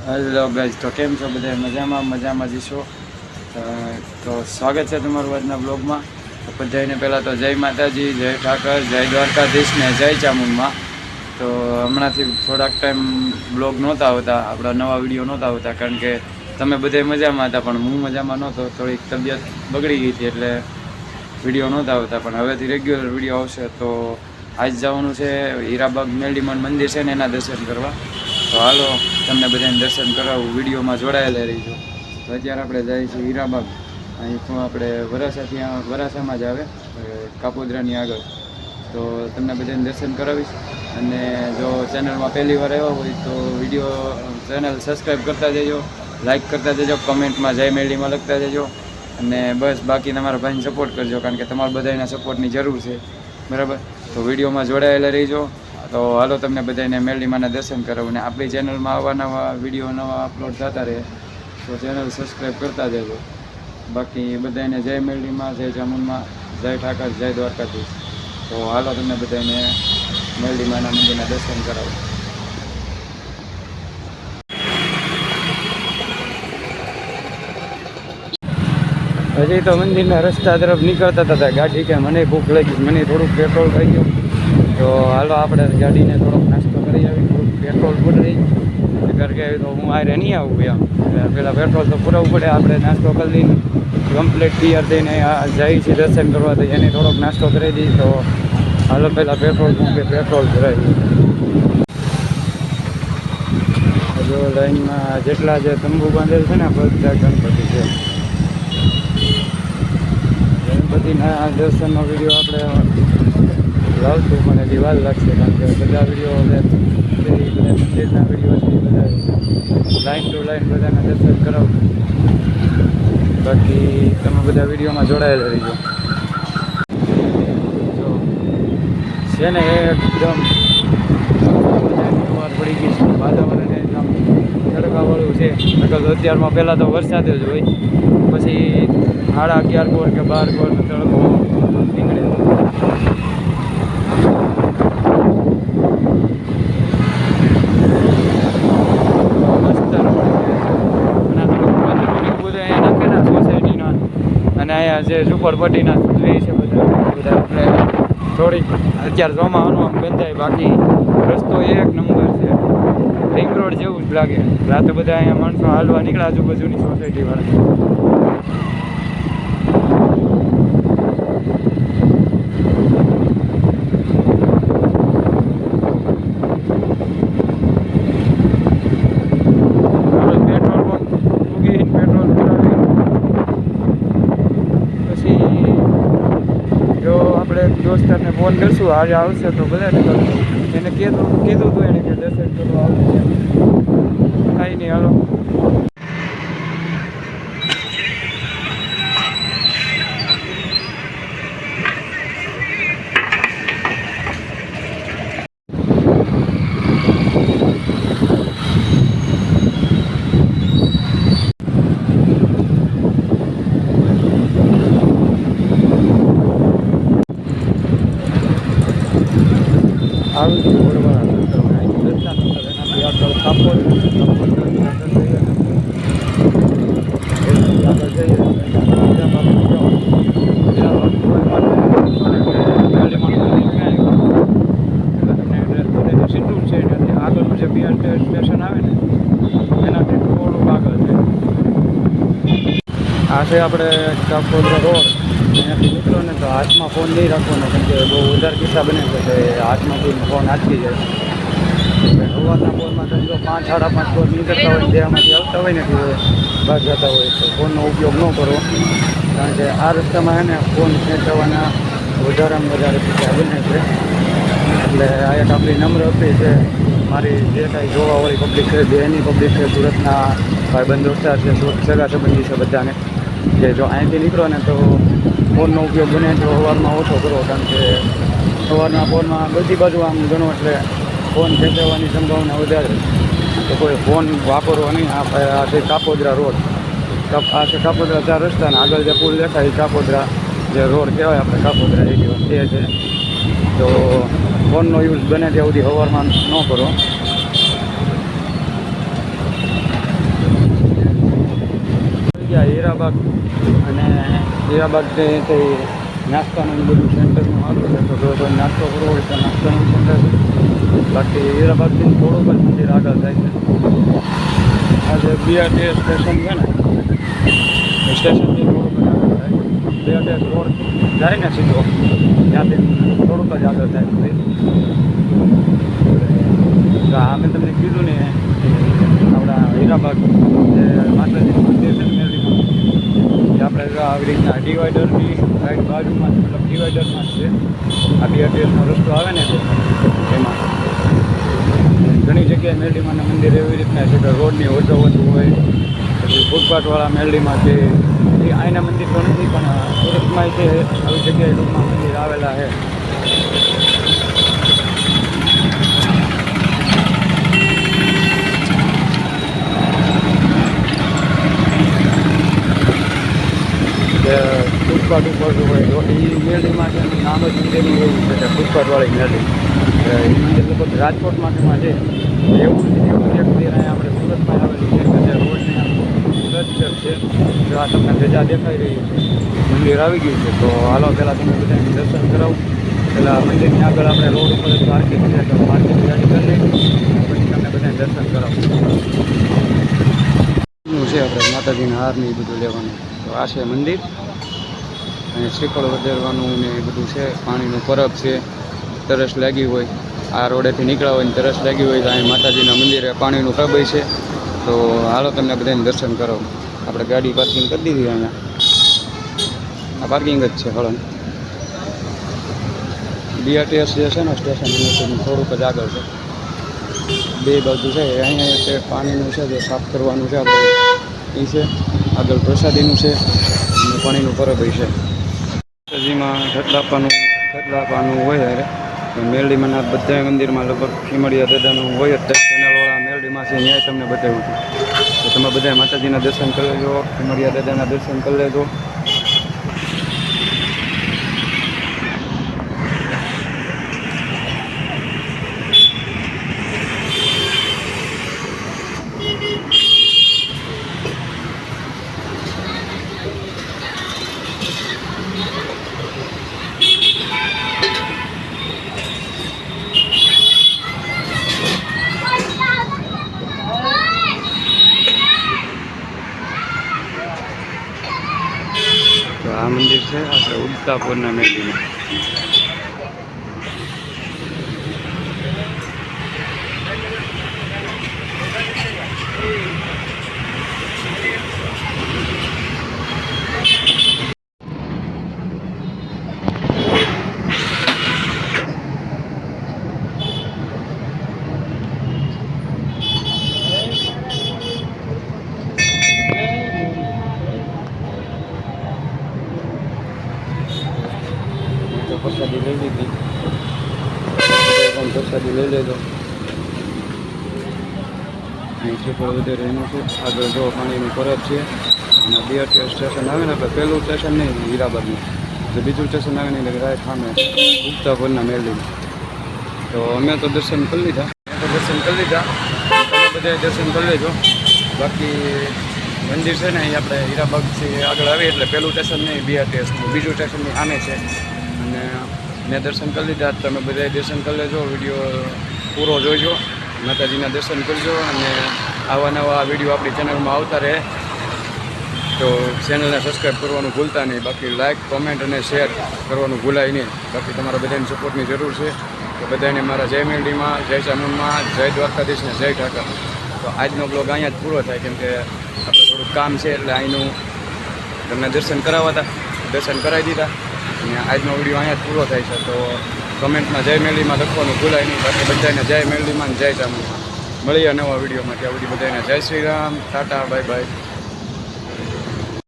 Hello guys, તો કેમ છો બધા? મજામાં જઈશો. તો સ્વાગત છે તમારું આજના બ્લોગમાં. તો બધાને પહેલાં તો જય માતાજી, જય ઠાકર, જય દ્વારકાધીશ ને જય ચામુંડમાં. તો હમણાંથી થોડાક ટાઈમ બ્લોગ નહોતા આવતા, આપણા નવા વિડીયો નહોતા આવતા, કારણ કે તમે બધા મજામાં હતા પણ હું મજામાં નહોતો. થોડીક તબિયત બગડી ગઈ હતી એટલે વિડીયો નહોતા આવતા, પણ હવેથી રેગ્યુલર વિડીયો આવશે. તો આજ જવાનું છે હીરાબાગ મેલડીમાન મંદિર છે ને એના દર્શન કરવા. તો હાલો તમને બધાને દર્શન કરાવું, વિડીયોમાં જોડાયેલા રહીજો. તો અત્યારે આપણે જઈએ છીએ હીરાબાગ. અહીંથી આપણે વરાસામાં જ આવે, કાપોદ્રાની આગળ. તો તમને બધાને દર્શન કરાવીશ. અને જો ચેનલમાં પહેલી વાર આવ્યા હોય તો ચેનલ સબસ્ક્રાઈબ કરતા જજો, લાઈક કરતા જજો, કમેન્ટમાં જય મેલડીમાં લખતા જજો. અને બસ બાકી તમારા ભાઈને સપોર્ટ કરજો, કારણ કે તમારા બધાના સપોર્ટની જરૂર છે, બરાબર? તો વિડીયોમાં જોડાયેલા રહીજો. તો હાલો તમને બધાને મેલડીમાંના દર્શન કરાવું. ને આપણી ચેનલમાં આવા નવા વિડીયો નવા અપલોડ થતા રહે, તો ચેનલ સબસ્ક્રાઈબ કરતા જજો. બાકી બધાને જય મેલડીમાં, જય ચામુંડમાં, જય ઠાકર, જય દ્વારકાધીશ. તો હાલો તમને બધાને મેલડીમાંના મંદિરના દર્શન કરાવું. હજી તો મંદિરના રસ્તા તરફ નીકળતા હતા ગાડી કે મને ભૂખ લાગી, મને થોડુંક પેટ્રોલ થઈ ગયું. તો હાલો આપણે ગાડીને થોડોક નાસ્તો કરી આવી, થોડુંક પેટ્રોલ પૂરી કરકે તો હું આરે નહીં આવું એમ. પહેલાં પેટ્રોલ તો પૂરવું પડે. આપણે નાસ્તો કરી લઈને કમ્પ્લીટ તૈયાર થઈને જઈએ છીએ દર્શન કરવા, તો એને થોડોક નાસ્તો કરી દઈએ. તો હાલો પહેલાં પેટ્રોલ પંપે પેટ્રોલ ભરાય. જો લાઈનમાં જેટલા જે તંબુ બાંધેલ છે ને બધા ગણપતિ છે. ગણપતિના દર્શનનો વિડીયો આપણે લાવશું, મને દિવાલ લાગશે, કારણ કે બધા વિડીયો મંદિરના વિડીયો છે બધા લાઈન ટુ લાઈન બધાના દર્શન કરાવું. બાકી તમે બધા વિડીયોમાં જોડાયેલા રહીજો. જો છે ને એકદમ સવાર પડી ગઈ છે, વાતાવરણ એકદમ તડકાવાળું છે. નકર અત્યારમાં પહેલાં તો વરસાદ જ હોય, પછી 11:30 કોર કે 12 કોરનો તડકો નીકળે. અને અહીંયા જે ઝુંપડપટ્ટીના રહે છે બધા આપણે થોડીક અત્યારે ચોમાવાનું આમ ગંધાય, બાકી રસ્તો એક નંબર છે, રિંગ રોડ જેવું જ લાગે. રાતે બધા અહીંયા માણસો હાલવા નીકળ્યા આજુબાજુની સોસાયટીવાળા. દોસ્તારને ફોન કરશું, આજે આવશે તો બધાને એને કીધું હતું એને કે દર્શન કરવા આવશે. કાંઈ નહીં, હાલો. આવી ગયું બોલવાના રસ્તા નંબર એનાથી આગળ કાપોડ આગળ જઈએ સીધું છે. આગળનું જે બિહાર સ્ટેશન આવે ને એનાથી થોડુંક આગળ છે. આ છે આપણે કાપોદ્રા રોડ. અહીંયાથી નીકળો ને તો હાથમાં ફોન નહીં રાખવાનો, કેમ કે બહુ વધારે કિસ્સા બને છે કે હાથમાં કોઈને ફોન હાથથી જાય. સવારના ફોનમાં તમે જો 5-5:30 કોલ નીકળતા હોય, જેમાંથી આવતા હોય ને કે બહાર જતા હોય, તો ફોનનો ઉપયોગ ન કરો, કારણ કે આ રસ્તામાં છે ને ફોન ખેંચવાના વધારેમાં વધારે કિસ્સા બને છે. એટલે આ એક આપણી નમ્ર અપીલ છે, મારી જે કાંઈ જોવાવાળી પબ્લિક છે, બેની પબ્લિક છે, સુરતના ભાઈબંધ દોસ્તાર છે, સગા સંબંધી છે બધાને, કે જો અહીંથી નીકળો ને તો ફોનનો ઉપયોગ બને તો સવારમાં ઓછો કરો, કારણ કે સવારના ફોનમાં બધી બાજુ આમ ગણો એટલે ફોન ખેંચવાની સંભાવના વધારે. તો કોઈ ફોન વાપરવો નહીં. આ છે કાપોદ્રા રોડ, આ છે કાપોદ્રા 4 રસ્તા, અને આગળ જે પુલ દેખાય કાપોદ્રા જે રોડ કહેવાય આપણે કાપોદ્રા એરિયો તે છે. તો ફોનનો યુઝ બને ત્યાં સુધી સવારમાં ન કરો. જગ્યા હીરાબાગ અને હીરાબાગથી નાસ્તાનું બધું સેન્ટરનું આગળ છે. તો જો કોઈ નાસ્તો કરવો હોય તો નાસ્તાનું સેન્ટર છે. બાકી હીરાબાગથી થોડુંક જ મંદિર આગળ થાય છે. આ જે BRTS સ્ટેશન છે ને એ સ્ટેશનથી થોડુંક જ આગળ થાય. BRTS રોડ જાય ને સીધો ત્યાંથી થોડુંક જ આગળ થાય મંદિર. તો આ મેં તમને કીધું ને આપણા હીરાબાગ જે માતાજીનું મંદિર છે ને એ આપણે આવી રીતના ડિવાઈડરની રાઈટ બાજુમાં મતલબ ડિવાઈડરમાં જ છે. આ BRTSનો રસ્તો આવે ને એમાં ઘણી જગ્યાએ મેરડીમાના મંદિર એવી રીતના છે કે રોડની ઓછો ઓછું હોય. પછી ફૂટપાથવાળા મેરડીમાં છે એ અહીંના મંદિર તો નથી પણ સુરતમાં છે આવી જગ્યાએ ટૂંકમાં મંદિર આવેલા છે. ફૂટપાથ ઉપર હોય તો એ મેરડીમાં છે એનું નામ જ મંદિરનું એવું છે કે ફૂટપાથવાળી મેરડી. એ મંદિર લગભગ રાજકોટમાં છે એવું એક મંદિર આપણે સુરતમાં આવેલું છે કે જે રોડની સ્ટ્રક્ચર છે. જો આ તમને ધજા દેખાઈ રહી છે મંદિર આવી ગયું છે. તો હાલો પહેલાં તમે બધાને દર્શન કરાવું. પહેલાં મંદિરની આગળ આપણે રોડ ઉપર જ પાર્કિંગ છે તો પાર્કિંગ ગાડી કરી લઈ પછી તમને બધાને દર્શન કરાવું. છે આપણે માતાજીના હારની એ બધું લેવાનું. તો આ છે મંદિર અને શ્રીફળ વધારવાનું ને એ બધું છે. પાણીનું પરબ છે. તરસ લાગી હોય આ રોડેથી નીકળ્યા હોય ને તરસ લાગી હોય તો અહીં માતાજીના મંદિરે પાણીનું પરબ છે. તો હાલો તમને બધાને દર્શન કરો. આપણે ગાડી પાર્કિંગ કરી દીધી અહીંયા. આ પાર્કિંગ જ છે હળન. BRTS જે છે ને સ્ટેશન એનું થોડુંક જ આગળ છે. બે બાજુ છે અહીંયા છે પાણીનું છે જે સાફ કરવાનું છે આપણે એ છે. આગળ પ્રસાદીનું છે અને પાણીનું પરબ છે. માતાજીમાં ખટલા આપવાનું હોય અરે મેરડીમાંના બધા મંદિરમાં લગભગ ખીમડિયા દાદાનું હોય જ. ચેનલવાળા મેરડીમાં છે ન્યાય તમને બતાવ્યું હતું. તો તમે બધા માતાજીના દર્શન કરી લેજો. ખીમડિયા દાદાના દર્શન કરી લેજો. તો આ મંદિર છે આપણે ઉદતાપુરના મેરડીમાં. પ્રસાદી લઈ લીધી. પણ પ્રસાદી લઈ લેજો. અહીં શ્રીફળ વધારે એનું છે. આગળ જો પાણીનું પરબ છે અને BRTS સ્ટેશન આવે ને આપણે પહેલું સ્ટેશન નહીં હીરાબાગનું જે બીજું સ્ટેશન આવે ને એટલે રાઈટ સામે ઉગતાપુરના મેરડીમાં. તો અમે તો દર્શન કરી લીધા. તમે બધા દર્શન કરી લેજો. બાકી મંદિર છે ને અહીં આપણે હીરાબાગથી આગળ આવીએ એટલે પહેલું સ્ટેશન નહીં BRTSનું બીજું સ્ટેશનની સામે છે. અને મેં દર્શન કરી લીધા. તમે બધાએ દર્શન કરી લેજો. વિડીયો પૂરો જોઈજો. માતાજીના દર્શન કરજો અને આવા નવા વિડીયો આપણી ચેનલમાં આવતા રહે તો ચેનલને સબસ્ક્રાઈબ કરવાનું ભૂલતા નહીં. બાકી લાઇક કોમેન્ટ અને શેર કરવાનું ભૂલાય નહીં. બાકી તમારા બધાની સપોર્ટની જરૂર છે. તો બધાને મારા જય મેરડીમાં, જય ચામુંડમાં, જય દ્વારકાધીશ ને જય ઠાકર. તો આજનો બ્લોગ અહીંયા જ પૂરો થાય કેમ કે આપણે થોડુંક કામ છે એટલે અહીંનું તમને દર્શન કરાવવા દર્શન કરાવી દીધા અને આજનો વિડીયો અહીંયા જ પૂરો થાય છે. તો કમેન્ટમાં જય મેરડીમાં લખવાનું ભૂલાય નહીં. બાકી બધાને જય મેરડીમાં જય ચામુંડમાં. મળીએ નવા વિડીયોમાં. ત્યાં સુધી બધાને જય શ્રી રામ, ટાટા, બાય બાય.